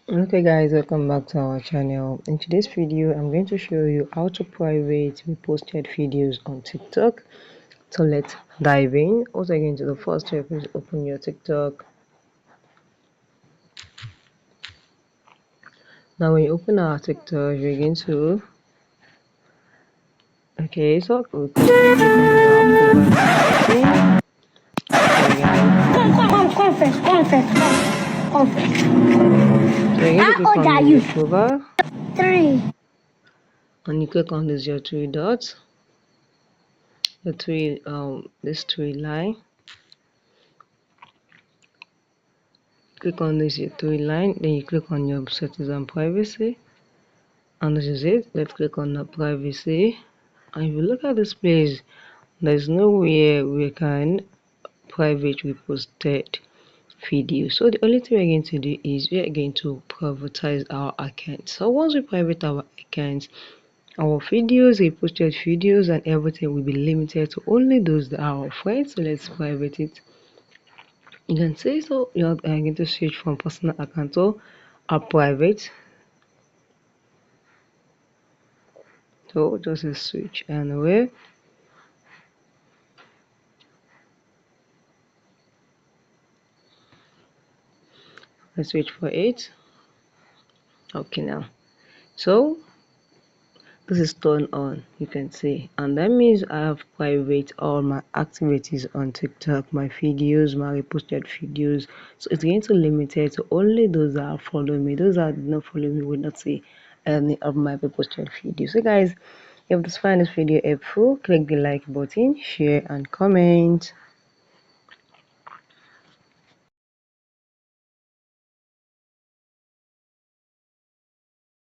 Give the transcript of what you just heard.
Okay guys, welcome back to our channel. In today's video I'm going to show you how to private reposted videos on TikTok. So let's dive in. Also, again, to the first step is open your TikTok. Now when you open our TikTok, you're going to so we click on the Confess. So you're going to click on the approval 3. and you click on this your three dots, this three line. Click on this your three line, then you click on your settings and privacy, and this is it. Let's click on the privacy, and if you look at this place, there's nowhere we can private reposted video. So the only thing we're going to do is we're going to privatize our account. So once we private our account, our videos, reposted videos, and everything will be limited to only those that are our friends. So let's private it. You can say so you're going to switch from personal account to a private. So just a switch anyway. Let's switch for it. Okay, now so this is turned on, you can see, and that means I have private all my activities on TikTok, my videos, my reposted videos. So it's going to limit it to only those that are following me. Those that do not follow me will not see any of my reposted videos. So guys, if you find this video helpful, click the like button, share and comment.